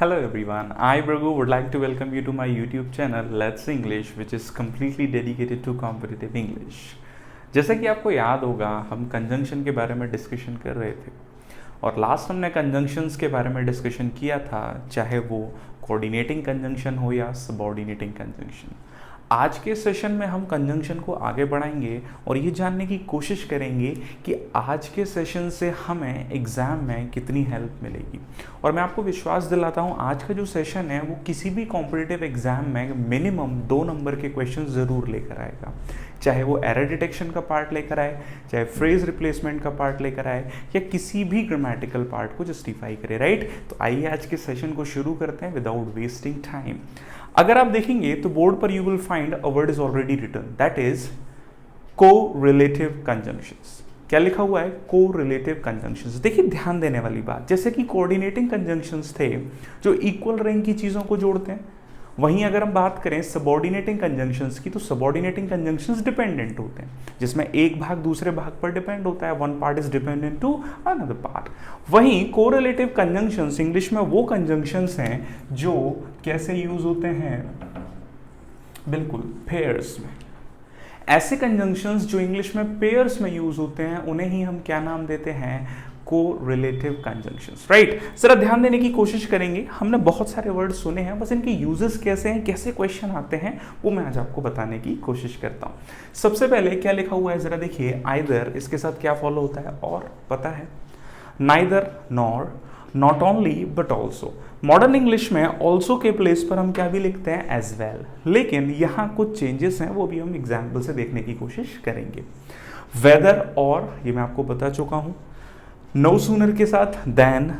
Hello everyone, I Bragu would like to welcome you to my YouTube channel Let's English which is completely dedicated to competitive English। जैसा कि आपको याद होगा हम conjunction के बारे में डिस्कशन कर रहे थे और लास्ट हमने कंजंक्शंस के बारे में डिस्कशन किया था, चाहे वो कोऑर्डिनेटिंग कंजंक्शन हो या सबऑर्डिनेटिंग कंजंक्शन। आज के सेशन में हम कंजंक्शन को आगे बढ़ाएंगे और ये जानने की कोशिश करेंगे कि आज के सेशन से हमें एग्ज़ाम में कितनी हेल्प मिलेगी। और मैं आपको विश्वास दिलाता हूँ आज का जो सेशन है वो किसी भी कॉम्पिटिटिव एग्ज़ाम में मिनिमम 2 नंबर के क्वेश्चन ज़रूर लेकर आएगा, चाहे वो एरर डिटेक्शन का पार्ट लेकर आए, चाहे फ्रेज रिप्लेसमेंट का पार्ट लेकर आए या किसी भी ग्रामेटिकल पार्ट को जस्टिफाई करे, राइट। तो आइए आज के सेशन को शुरू करते हैं विदाउट वेस्टिंग टाइम। अगर आप देखेंगे तो बोर्ड पर you will find a word is already written, that is correlative conjunctions. क्या लिखा हुआ है? Correlative conjunctions. देखिए ध्यान देने वाली बात, जैसे कि कोऑर्डिनेटिंग कंजंक्शंस थे जो इक्वल रैंक की चीज़ों को जोड़ते हैं, वहीं अगर हम बात करें सबऑर्डिनेटिंग कंजंक्शंस की तो सबऑर्डिनेटिंग कंजंक्शंस डिपेंडेंट होते हैं, जिसमें एक भाग दूसरे भाग पर डिपेंड होता है, one part is dependent to another part. वहीं कोरिलेटिव कंजंक्शंस इंग्लिश में वो कंजंक्शंस हैं जो कैसे यूज होते हैं? बिल्कुल पेयर्स में। ऐसे कंजंक्शंस जो इंग्लिश में पेयर्स में यूज होते हैं उन्हें ही हम क्या नाम देते हैं? Correlative conjunctions, right. जरा ध्यान देने की कोशिश करेंगे, हमने बहुत सारे वर्ड सुने हैं, बस इनके यूजेस कैसे हैं, कैसे क्वेश्चन आते हैं वो मैं आज आपको बताने की कोशिश करता हूँ। सबसे पहले क्या लिखा हुआ है जरा देखिए, आइदर, इसके साथ क्या फॉलो होता है? और पता है, neither nor, not only but also. Modern English में ऑल्सो के प्लेस पर हम क्या भी लिखते हैं? As well. लेकिन यहाँ कुछ चेंजेस हैं, वो भी हम एग्जाम्पल से देखने की कोशिश करेंगे। वेदर और, ये मैं आपको बता चुका हूँ। नो सूनर के साथ देन,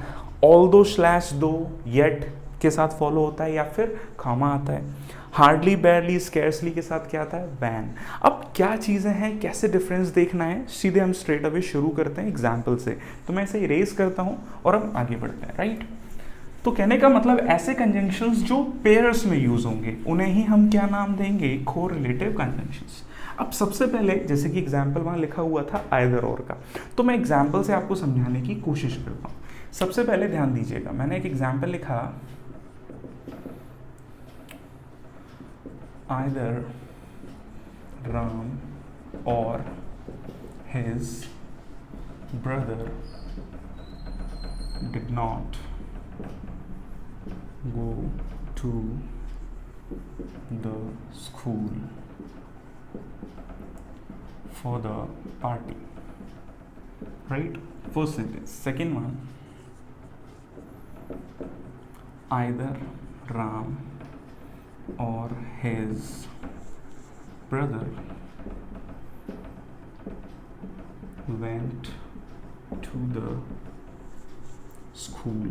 ऑल्दो स्लैश दो, येट के साथ फॉलो होता है या फिर खामा आता है। हार्डली, बैरली, स्कैर्सली के साथ क्या आता है? वैन। अब क्या चीज़ें हैं, कैसे डिफरेंस देखना है, सीधे हम स्ट्रेट अवे शुरू करते हैं एग्जाम्पल से। तो मैं इसे इरेज करता हूँ और हम आगे बढ़ते हैं, राइट। तो कहने का मतलब ऐसे कंजंक्शंस जो पेयर्स में यूज होंगे उन्हें ही हम क्या नाम देंगे? Correlative conjunctions. अब सबसे पहले जैसे कि एग्जाम्पल वहाँ लिखा हुआ था आइदर और का, तो मैं एग्जाम्पल से आपको समझाने की कोशिश करता हूँ। सबसे पहले ध्यान दीजिएगा, मैंने एक एग्जाम्पल लिखा, either Ram or his brother did not go to the school for the party, right? First sentence. Second one, either Ram or his brother went to the school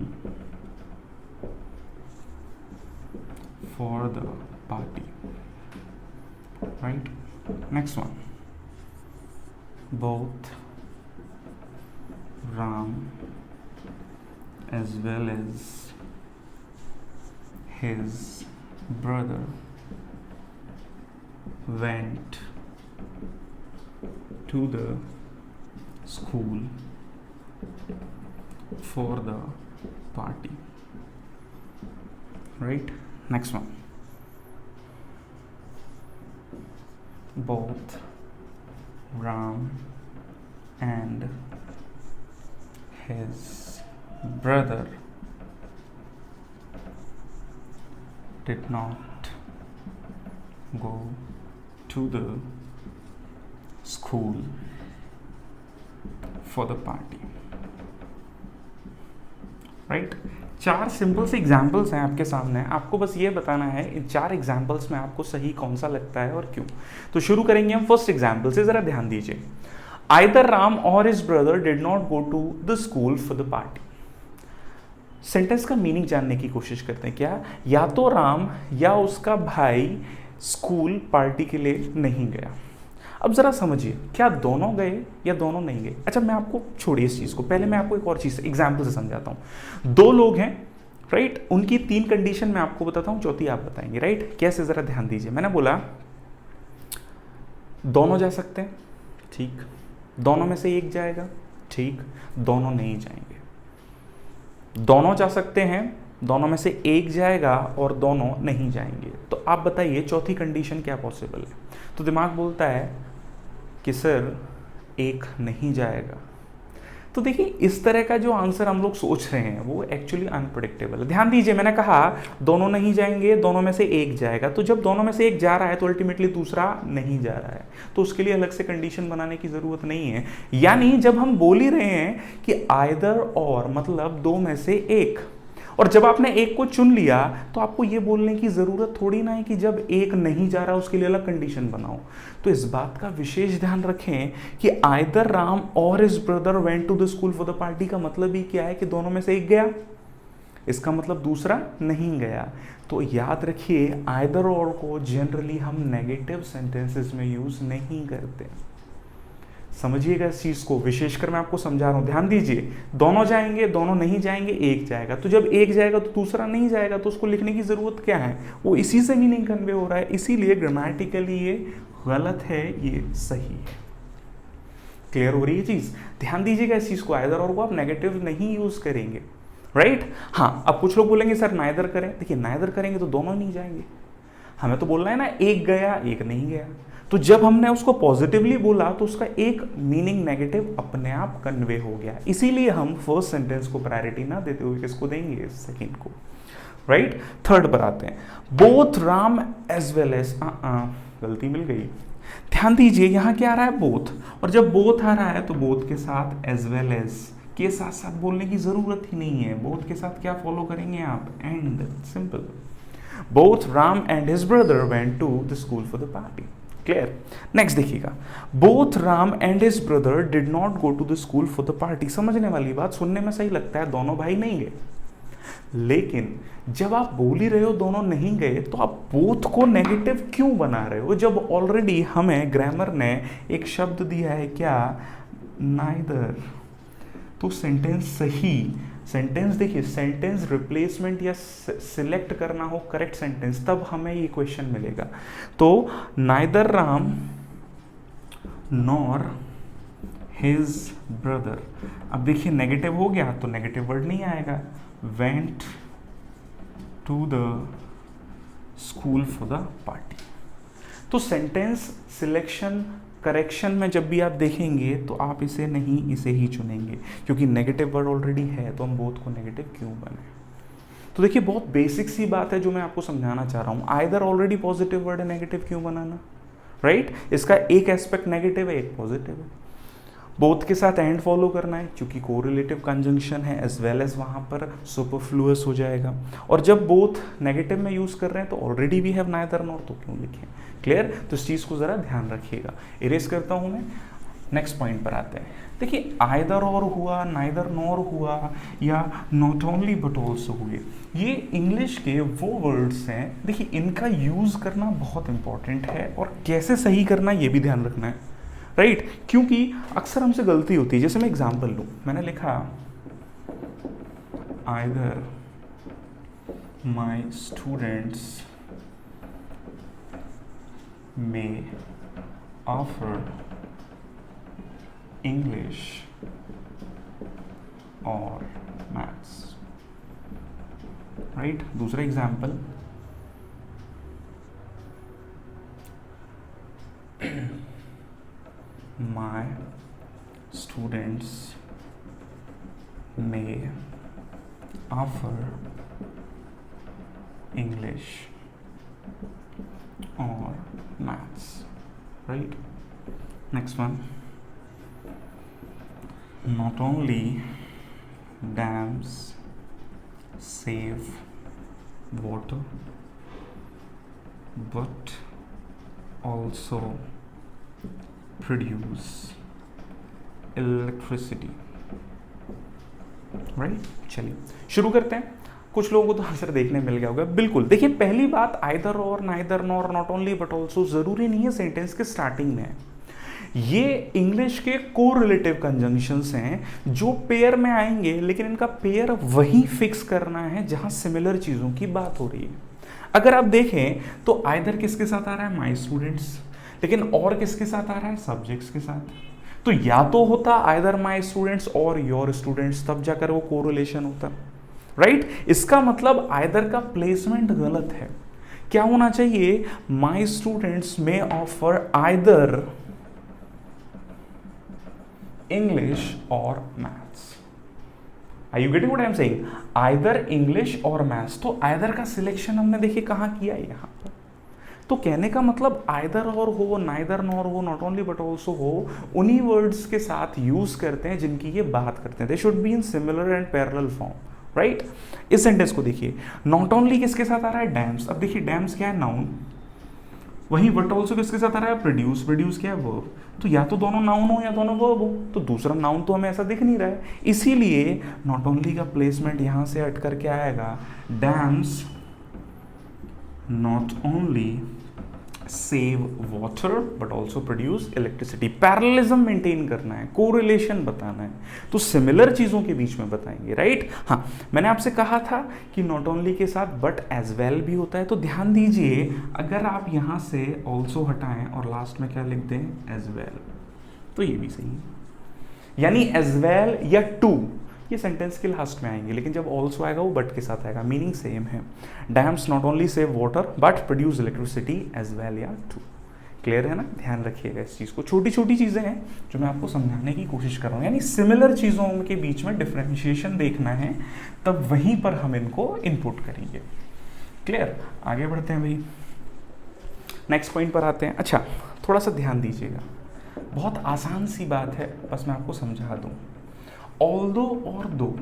for the party, right? Next one, both Ram as well as his brother went to the school for the party, right? Next one, both Ram and his brother did not go to the school for the party, right? 4 simple से examples हैं आपके सामने, आपको बस ये बताना है इन 4 examples में आपको सही कौन सा लगता है और क्यों। तो शुरू करेंगे हम फर्स्ट एग्जाम्पल से, जरा ध्यान दीजिए। Either Ram or his brother did not go to the school for the party. Sentence का मीनिंग जानने की कोशिश करते हैं। क्या? या तो राम या उसका भाई स्कूल पार्टी के लिए नहीं गया। अब जरा समझिए, क्या दोनों गए या दोनों नहीं गए? अच्छा मैं आपको छोड़िए इस चीज़ को, पहले मैं आपको एक और चीज़ एग्जाम्पल से समझाता हूँ। 2 लोग हैं, राइट, उनकी 3 कंडीशन मैं आपको बताता हूँ, चौथी आप बताएंगे, राइट। कैसे? जरा ध्यान दीजिए। मैंने बोला दोनों जा सकते हैं, ठीक, दोनों में से एक जाएगा, ठीक, दोनों नहीं जाएंगे। दोनों जा सकते हैं, दोनों में से एक जाएगा और दोनों नहीं जाएंगे। तो आप बताइए चौथी कंडीशन क्या पॉसिबल है? तो दिमाग बोलता है कि सर एक नहीं जाएगा। तो देखिए इस तरह का जो आंसर हम लोग सोच रहे हैं वो एक्चुअली अनप्रेडिक्टेबल है। ध्यान दीजिए, मैंने कहा दोनों नहीं जाएंगे, दोनों में से एक जाएगा। तो जब दोनों में से एक जा रहा है तो अल्टीमेटली दूसरा नहीं जा रहा है, तो उसके लिए अलग से कंडीशन बनाने की जरूरत नहीं है। यानी जब हम बोल ही रहे हैं कि आइदर और मतलब दो में से एक, और जब आपने एक को चुन लिया तो आपको ये बोलने की जरूरत थोड़ी ना है कि जब एक नहीं जा रहा उसके लिए अलग कंडीशन बनाओ। तो इस बात का विशेष ध्यान रखें कि either Ram or his brother went to the school for the party का मतलब ही क्या है कि दोनों में से एक गया, इसका मतलब दूसरा नहीं गया। तो याद रखिए आइदर और को जनरली हम नेगेटिव सेंटेंसेस में यूज नहीं करते। समझिएगा इस चीज को, विशेषकर मैं आपको समझा रहा हूं, ध्यान दीजिए। दोनों जाएंगे, दोनों नहीं जाएंगे, एक जाएगा। तो जब एक जाएगा तो दूसरा नहीं जाएगा, तो उसको लिखने की जरूरत क्या है? वो इसी से मीनिंग कन्वे हो रहा है, इसीलिए ग्रामेटिकली ये गलत है, ये सही है। क्लियर हो रही है चीज? ध्यान दीजिएगा इस चीज को, आइदर और को आप नेगेटिव नहीं यूज करेंगे, राइट? हाँ, अब कुछ लोग बोलेंगे सर नाइदर करें। देखिए नाइदर करेंगे तो दोनों नहीं जाएंगे, हमें तो बोलना है ना एक गया एक नहीं गया। तो जब हमने उसको पॉजिटिवली बोला तो उसका एक मीनिंग नेगेटिव अपने आप कन्वे हो गया, इसीलिए हम फर्स्ट सेंटेंस को प्रायोरिटी ना देते हुए किसको देंगे? सेकंड को, राइट? थर्ड पर आते हैं, both Ram as well as, गलती मिल गई। ध्यान दीजिए यहां क्या आ रहा है? बोथ, और जब बोथ आ रहा है तो बोथ के साथ एज वेल एज के साथ साथ बोलने की जरूरत ही नहीं है। बोथ के साथ क्या फॉलो करेंगे आप? And, simple. Both Ram and his brother went to the school for the party. Clear? Next देखिएगा, both Ram and his brother did not go to the school for the party. समझने वाली बात, सुनने में सही लगता है दोनों भाई नहीं गए, लेकिन जब आप बोल ही रहे हो दोनों नहीं गए तो आप बोथ को नेगेटिव क्यों बना रहे हो, जब ऑलरेडी हमें ग्रामर ने एक शब्द दिया है क्या? नाइदर। तो सेंटेंस सही, सेंटेंस देखिए, सेंटेंस रिप्लेसमेंट या सिलेक्ट करना हो करेक्ट सेंटेंस, तब हमें ये क्वेश्चन मिलेगा। तो neither Ram nor his brother, अब देखिए नेगेटिव हो गया तो नेगेटिव वर्ड नहीं आएगा। Went to the school for the party. तो सेंटेंस सिलेक्शन करेक्शन में जब भी आप देखेंगे तो आप इसे नहीं, इसे ही चुनेंगे, क्योंकि नेगेटिव वर्ड ऑलरेडी है तो हम बोथ को नेगेटिव क्यों बने। तो देखिए बहुत बेसिक सी बात है जो मैं आपको समझाना चाह रहा हूं, आइदर ऑलरेडी पॉजिटिव वर्ड है, नेगेटिव क्यों बनाना, राइट? इसका एक एस्पेक्ट नेगेटिव है, एक पॉजिटिव है। बोथ के साथ एंड फॉलो करना है क्योंकि कोरिलेटिव कंजंक्शन है, एज वेल एज वहां पर सुपरफ्लुअस हो जाएगा। और जब बोथ नेगेटिव में यूज कर रहे हैं तो already we have neither nor, तो क्यों लिखें? क्लियर? तो इस चीज को जरा ध्यान रखिएगा। इरेज करता हूं मैं, नेक्स्ट पॉइंट पर आते हैं। देखिए आइदर और हुआ, नाइदर नॉर हुआ, या नॉट ओनली बट ऑल्सो हुए, ये इंग्लिश के वो वर्ड्स हैं, देखिए इनका यूज करना बहुत इंपॉर्टेंट है और कैसे सही करना ये भी ध्यान रखना है, राइट? क्योंकि अक्सर हमसे गलती होती है। जैसे मैं एग्जांपल लूं, मैंने लिखा either my students may offer English or maths, right? दूसरा example, my students may offer English or maths, right? Next one, not only dams save water but also produce electricity, right? चलिए शुरू करते हैं। कुछ लोगों को तो आंसर देखने मिल गया होगा। बिल्कुल, देखिए पहली बात, आइदर और, neither nor, not only but also जरूरी नहीं है सेंटेंस के स्टार्टिंग में। ये इंग्लिश के कोरिलेटिव कंजंक्शंस हैं जो पेयर में आएंगे, लेकिन इनका पेयर वही फिक्स करना है जहां सिमिलर चीजों की बात हो रही है। अगर आप देखें तो आइदर किसके साथ आ रहा है? माई स्टूडेंट्स, लेकिन और किसके साथ आ रहा है? सब्जेक्ट्स के साथ। तो या तो होता आइदर माई स्टूडेंट्स और योर स्टूडेंट्स, तब जाकर वो कोरिलेशन होता, राइट? इसका मतलब आइदर का प्लेसमेंट गलत है। क्या होना चाहिए? My students may offer either English or maths. Are you getting what I am saying? Either English or maths. तो आइदर का सिलेक्शन हमने देखिए कहाँ किया है, यहाँ पर। तो कहने का मतलब आइदर और हो, नाइदर नॉर हो, नॉट ओनली बट ऑल्सो हो, उन्हीं वर्ड्स के साथ यूज करते हैं जिनकी ये बात करते हैं। They should be in similar and parallel form, right? इस सेंटेंस को देखिए, नॉट ओनली किसके साथ आ रहा है? डैम्स। अब देखिए डैम्स क्या है? नाउन। वहीं बट ऑल्सो किसके साथ आ रहा है? प्रोड्यूस। प्रोड्यूस क्या है? वर्ब। तो या तो दोनों नाउन हो या दोनों वर्ब हो, तो दूसरा नाउन तो हमें ऐसा दिख नहीं रहा है, इसीलिए नॉट ओनली का प्लेसमेंट यहां से हट करके आएगा, dams not only save water but also produce electricity. Parallelism maintain करना है, कोरिलेशन बताना है, तो सिमिलर चीजों के बीच में बताएंगे, राइट? हाँ, मैंने आपसे कहा था कि नॉट ओनली के साथ बट एज वेल भी होता है, तो ध्यान दीजिए, अगर आप यहां से ऑल्सो हटाएं और लास्ट में क्या लिख दें? एज वेल, तो ये भी सही है। यानी एज वेल या टू ये सेंटेंस के लास्ट में आएंगे, लेकिन जब ऑल्सो आएगा वो बट के साथ आएगा, मीनिंग सेम है। Dams not only save water but produce electricity as well या टू। क्लियर है ना? ध्यान रखिएगा इस चीज़ को। छोटी छोटी चीज़ें हैं जो मैं आपको समझाने की कोशिश कर रहा हूँ, यानी सिमिलर चीज़ों के बीच में डिफ्रेंशिएशन देखना है, तब वहीं पर हम इनको इनपुट करेंगे। क्लियर? आगे बढ़ते हैं भाई, नेक्स्ट पॉइंट पर आते हैं। अच्छा, थोड़ा सा ध्यान दीजिएगा, बहुत आसान सी बात है, बस मैं आपको समझा दूँ। ऑल्दो और दो,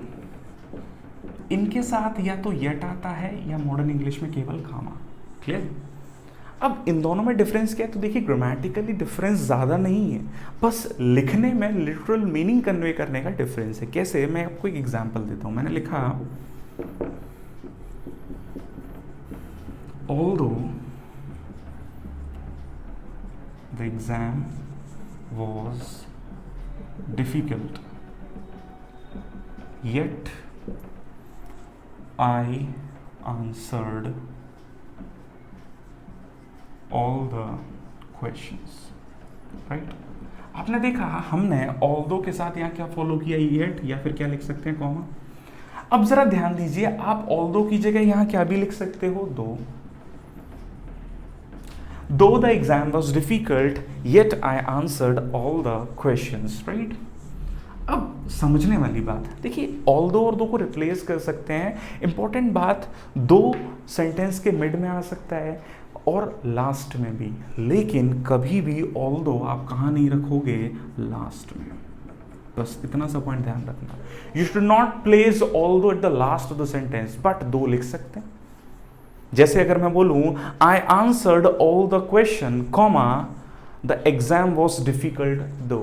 इनके साथ या तो येट आता है या मॉडर्न इंग्लिश में केवल कामा। क्लियर? अब इन दोनों में डिफरेंस क्या है? तो देखिए ग्रामेटिकली डिफरेंस ज़्यादा नहीं है, बस लिखने में लिटरल मीनिंग कन्वे करने का डिफरेंस है। कैसे? मैं आपको एक एग्जांपल देता हूँ। मैंने लिखा although the exam was difficult yet I answered all the questions, right? आपने देखा हमने although के साथ यहाँ क्या फॉलो किया? yet, या फिर क्या लिख सकते हैं? कॉमा। अब जरा ध्यान दीजिए, आप although की जगह यहाँ क्या भी लिख सकते हो? though the exam was difficult yet I answered all the questions, right? अब समझने वाली बात, देखिए ऑल्दो और दो को रिप्लेस कर सकते हैं। इंपॉर्टेंट बात, दो सेंटेंस के मिड में आ सकता है और लास्ट में भी, लेकिन कभी भी ऑल्दो आप कहाँ नहीं रखोगे? लास्ट में। बस इतना सा पॉइंट ध्यान रखना। You should not place although at the last of the sentence, but दो लिख सकते हैं। जैसे अगर मैं बोलूं I answered all the question, comma the exam was difficult दो।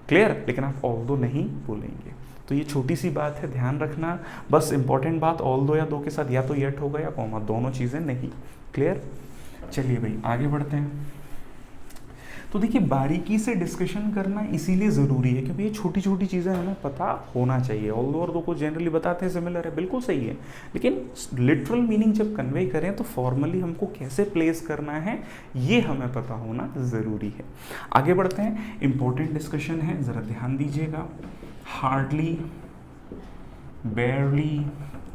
क्लियर? लेकिन आप ऑल दो नहीं बोलेंगे। तो ये छोटी सी बात है, ध्यान रखना। बस इंपॉर्टेंट बात, ऑल दो या दो के साथ या तो येट होगा या कॉमा, दोनों चीज़ें नहीं। क्लियर? चलिए भाई आगे बढ़ते हैं। तो देखिए बारीकी से डिस्कशन करना इसीलिए ज़रूरी है क्योंकि ये छोटी छोटी चीज़ें हमें पता होना चाहिए। ऑल दो और दो को जनरली बताते हैं सिमिलर है, बिल्कुल सही है, लेकिन लिटरल मीनिंग जब कन्वे करें तो फॉर्मली हमको कैसे प्लेस करना है ये हमें पता होना ज़रूरी है। आगे बढ़ते हैं, इंपॉर्टेंट डिस्कशन है, ज़रा ध्यान दीजिएगा। Hardly, बेयरली,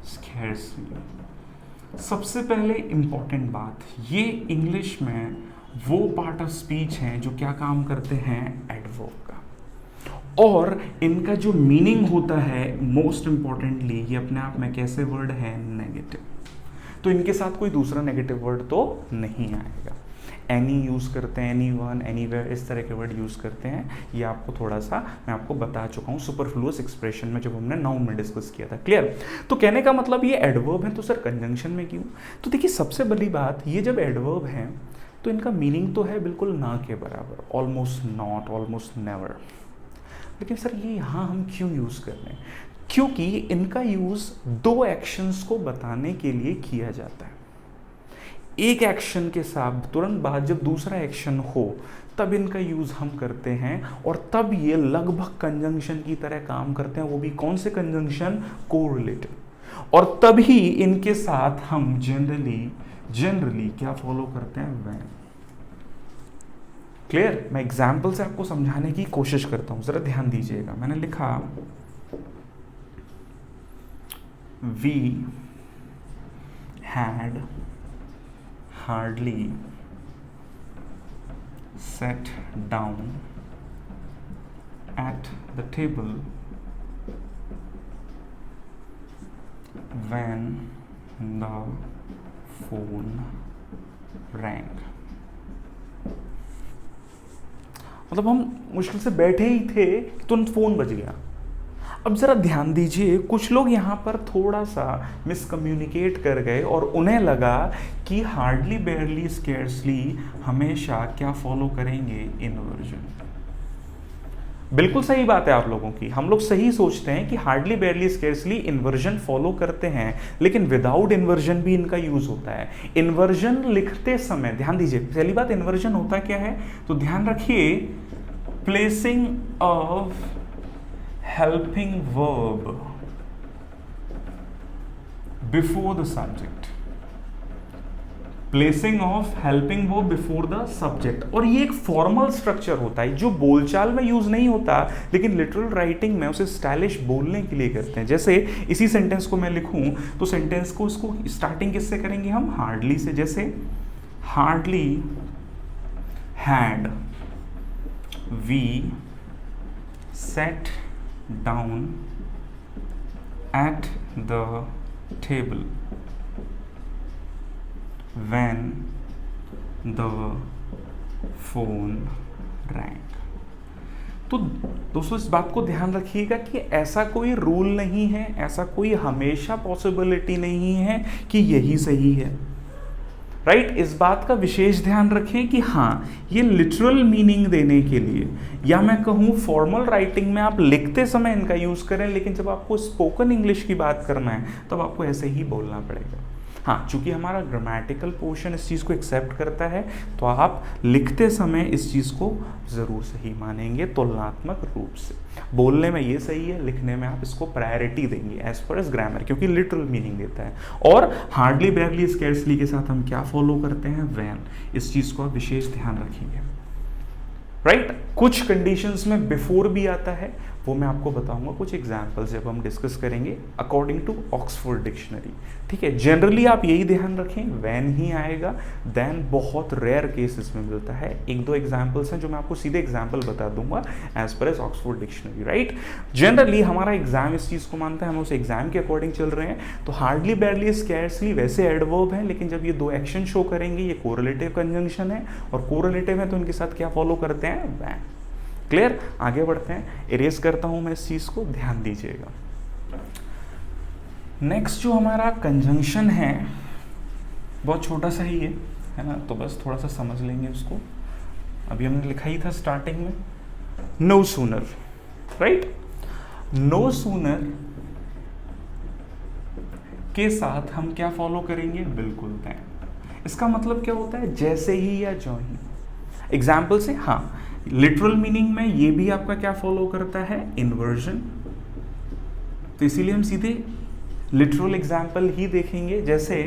scarcely. सबसे पहले इंपॉर्टेंट बात, ये इंग्लिश में वो पार्ट ऑफ स्पीच हैं जो क्या काम करते हैं? एडवर्ब का। और इनका जो मीनिंग होता है मोस्ट इंपॉर्टेंटली, ये अपने आप में कैसे वर्ड है? नेगेटिव। तो इनके साथ कोई दूसरा नेगेटिव वर्ड तो नहीं आएगा। एनी यूज़ करते हैं, एनी वन, एनीवेयर, इस तरह के वर्ड यूज़ करते हैं। ये आपको थोड़ा सा मैं आपको बता चुका हूँ सुपरफ्लुअस एक्सप्रेशन में जब हमने नाउन में डिस्कस किया था। क्लियर? तो कहने का मतलब ये एडवर्ब है, तो सर कंजंक्शन में क्यों? तो देखिए सबसे बड़ी बात, ये जब एडवर्ब है तो इनका मीनिंग तो है बिल्कुल ना के बराबर, ऑलमोस्ट नॉट, ऑलमोस्ट नेवर। लेकिन सर ये यहाँ हम क्यों यूज़ कर रहे हैं? क्योंकि इनका यूज़ दो एक्शंस को बताने के लिए किया जाता है। एक एक्शन के साथ तुरंत बाद जब दूसरा एक्शन हो तब इनका यूज़ हम करते हैं, और तब ये लगभग कंजंक्शन की तरह काम करते हैं। वो भी कौन से कंजंक्शन? कोरिलेटिव। और तभी इनके साथ हम जनरली क्या फॉलो करते हैं? व्हेन। क्लियर? मैं एग्जाम्पल से आपको समझाने की कोशिश करता हूं, जरा ध्यान दीजिएगा। मैंने लिखा we had hardly sat down at the table when the phone rang. मतलब हम मुश्किल से बैठे ही थे कि तुरंत फोन बज गया. अब ज़रा ध्यान दीजिए, कुछ लोग यहाँ पर थोड़ा सा मिसकम्युनिकेट कर गए और उन्हें लगा कि हार्डली बेयरली स्केर्सली हमेशा क्या फॉलो करेंगे, इन्वर्जन. बिल्कुल सही बात है आप लोगों की, हम लोग सही सोचते हैं कि हार्डली बेयरली स्केर्सली इन्वर्जन फॉलो करते हैं, लेकिन विदाउट इन्वर्जन भी इनका यूज होता है. इन्वर्जन लिखते समय ध्यान दीजिए, पहली बात इन्वर्जन होता क्या है, तो ध्यान रखिए, placing of helping verb before the subject. Placing of helping verb before the subject. और ये एक फॉर्मल स्ट्रक्चर होता है जो बोलचाल में यूज नहीं होता, लेकिन लिटरल राइटिंग में उसे स्टाइलिश बोलने के लिए करते हैं. जैसे इसी सेंटेंस को मैं लिखूं तो सेंटेंस को इसको स्टार्टिंग किससे करेंगे हम, हार्डली से. जैसे hardly had we sat down at the table when the phone rang. तो दोस्तों इस बात को ध्यान रखिएगा कि ऐसा कोई रूल नहीं है, ऐसा कोई हमेशा पॉसिबिलिटी नहीं है कि यही सही है, राइट. इस बात का विशेष ध्यान रखें कि हाँ, ये लिटरल मीनिंग देने के लिए, या मैं कहूँ फॉर्मल राइटिंग में आप लिखते समय इनका यूज करें, लेकिन जब आपको स्पोकन इंग्लिश की बात करना है तब आपको ऐसे ही बोलना पड़ेगा. हाँ, चूंकि हमारा ग्रामेटिकल पोर्शन इस चीज़ को एक्सेप्ट करता है, तो आप लिखते समय इस चीज़ को ज़रूर सही मानेंगे तुलनात्मक रूप से. बोलने में ये सही है, लिखने में आप इसको प्रायोरिटी देंगे एज पर एज ग्रामर, क्योंकि लिटरल मीनिंग देता है. और हार्डली बेयरली स्केर्सली के साथ हम क्या फॉलो करते हैं, व्हेन. इस चीज़ को आप विशेष ध्यान रखेंगे, राइट. कुछ कंडीशंस में बिफोर भी आता है, वो मैं आपको बताऊंगा कुछ एग्जाम्पल्स जब हम डिस्कस करेंगे अकॉर्डिंग टू ऑक्सफोर्ड डिक्शनरी. ठीक है, जनरली आप यही ध्यान रखें, व्हेन ही आएगा. देन बहुत रेयर केसेस में मिलता है. एक दो एग्जाम्पल्स हैं जो मैं आपको सीधे एग्जाम्पल बता दूंगा as per as Oxford dictionary, right. Generally हमारा एग्जाम इस चीज़ को मानता है, हम उस एग्जाम के अकॉर्डिंग चल रहे हैं. तो हार्डली बेयरली स्कैर्सली वैसे एडवर्ब है, लेकिन जब ये दो एक्शन शो करेंगे, ये कोरिलेटिव कंजंक्शन है, और कोरिलेटिव है तो इनके साथ क्या फॉलो करते हैं, व्हेन. क्लियर, आगे बढ़ते हैं. इरेज करता हूं मैं इस चीज को, ध्यान दीजिएगा. नेक्स्ट जो हमारा कंजंक्शन है बहुत छोटा सा ही है ना, तो बस थोड़ा सा समझ लेंगे उसको. अभी हमने लिखा ही था स्टार्टिंग में, no sooner, right. No sooner के साथ हम क्या फॉलो करेंगे, बिल्कुल देन. इसका मतलब क्या होता है, जैसे ही या जो ही. एग्जाम्पल से, हाँ, लिटरल मीनिंग में ये भी आपका क्या फॉलो करता है, इन्वर्जन. तो इसीलिए हम सीधे लिटरल एग्जाम्पल ही देखेंगे. जैसे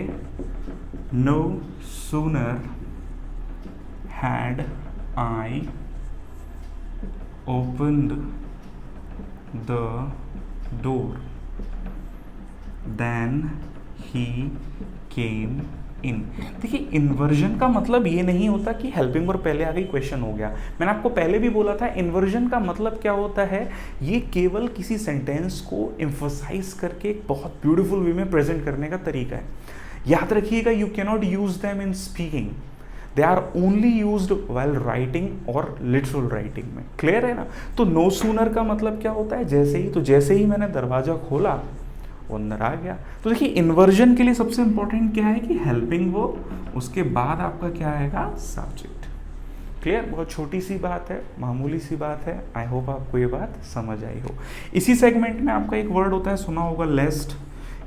no sooner had I opened the door then he came in. देखिए, इन्वर्जन का मतलब ये नहीं होता कि हेल्पिंग वर्ब पहले आ गई, क्वेश्चन हो गया. मैंने आपको पहले भी बोला था, इन्वर्जन का मतलब क्या होता है, ये केवल किसी सेंटेंस को एम्फसाइज करके एक बहुत ब्यूटीफुल वे में प्रेजेंट करने का तरीका है. याद रखिएगा, you can not use them in speaking, they are only used while writing और लिटरल राइटिंग में. क्लियर है ना. तो नो सूनर का मतलब क्या होता है, जैसे ही. तो जैसे ही मैंने दरवाजा खोला वो अंदर आ गया. तो देखिए, इन्वर्जन के लिए सबसे इंपॉर्टेंट क्या है कि हेल्पिंग वर्ब, उसके बाद आपका क्या आएगा, सब्जेक्ट. क्लियर, बहुत छोटी सी बात है, मामूली सी बात है. आई होप आपको ये बात समझ आई हो. इसी सेगमेंट में आपका एक वर्ड होता है, सुना होगा, लेस्ट.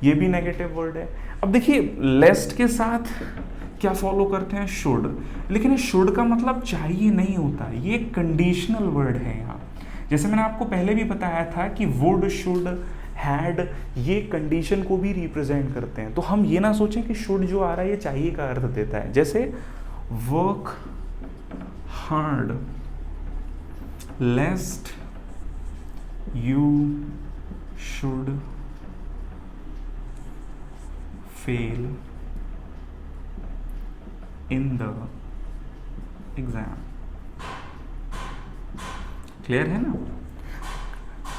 ये भी नेगेटिव वर्ड है. अब देखिए, लेस्ट के साथ क्या फॉलो करते हैं, शुड. लेकिन ये शुड का मतलब चाहिए नहीं होता, ये कंडीशनल वर्ड है यहाँ. जैसे मैंने आपको पहले भी बताया था कि वुड, शुड, हैड, ये कंडीशन को भी रिप्रेजेंट करते हैं. तो हम ये ना सोचें कि शुड जो आ रहा है ये चाहिए का अर्थ देता है. जैसे work hard लेस्ट you should fail in the exam. Clear है ना?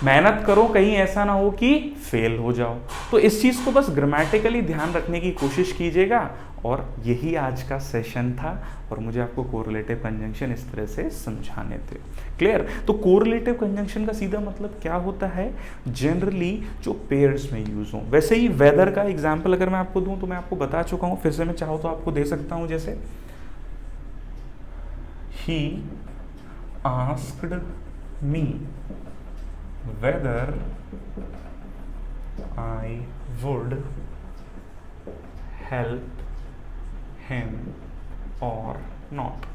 मेहनत करो, कहीं ऐसा ना हो कि फेल हो जाओ। तो इस चीज को बस ग्रामेटिकली ध्यान रखने की कोशिश कीजिएगा। और यही आज का सेशन था और मुझे आपको कोरिलेटिव कंजंक्शन इस तरह से समझाने थे। क्लियर? तो कोरिलेटिव कंजंक्शन का सीधा मतलब क्या होता है? जनरली जो पेयर्स में यूज हो। वैसे ही वेदर का एग्जाम्पल अगर मैं आपको दूं तो मैं आपको बता चुका हूं, फिर से मैं चाहूँ तो आपको दे सकता हूं। जैसे he asked me whether I would help him or not।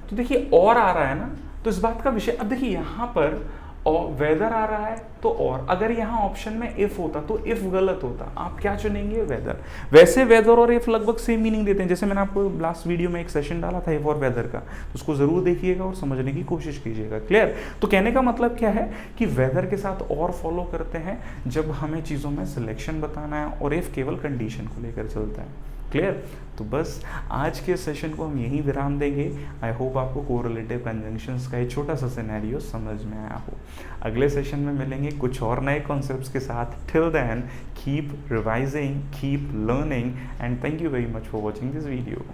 तो देखिए और आ रहा है ना, तो इस बात का विषय, अब देखिए यहां पर और वेदर आ रहा है तो और, अगर यहाँ ऑप्शन में इफ होता तो इफ गलत होता, आप क्या चुनेंगे? वेदर। वैसे वेदर और इफ लगभग सेम मीनिंग देते हैं। जैसे मैंने आपको लास्ट वीडियो में एक सेशन डाला था इफ और वेदर का, तो उसको जरूर देखिएगा और समझने की कोशिश कीजिएगा। क्लियर? तो कहने का मतलब क्या है कि वेदर के साथ और फॉलो करते हैं जब हमें चीज़ों में सिलेक्शन बताना है, और इफ केवल कंडीशन को लेकर चलता है। क्लियर? तो बस आज के सेशन को हम यहीं विराम देंगे। आई होप आपको कोरिलेटिव कंजंक्शंस का एक छोटा सा सिनेरियो समझ में आया हो। अगले सेशन में मिलेंगे कुछ और नए कॉन्सेप्ट्स के साथ। Till then keep revising, keep learning, and thank you very much for watching this video.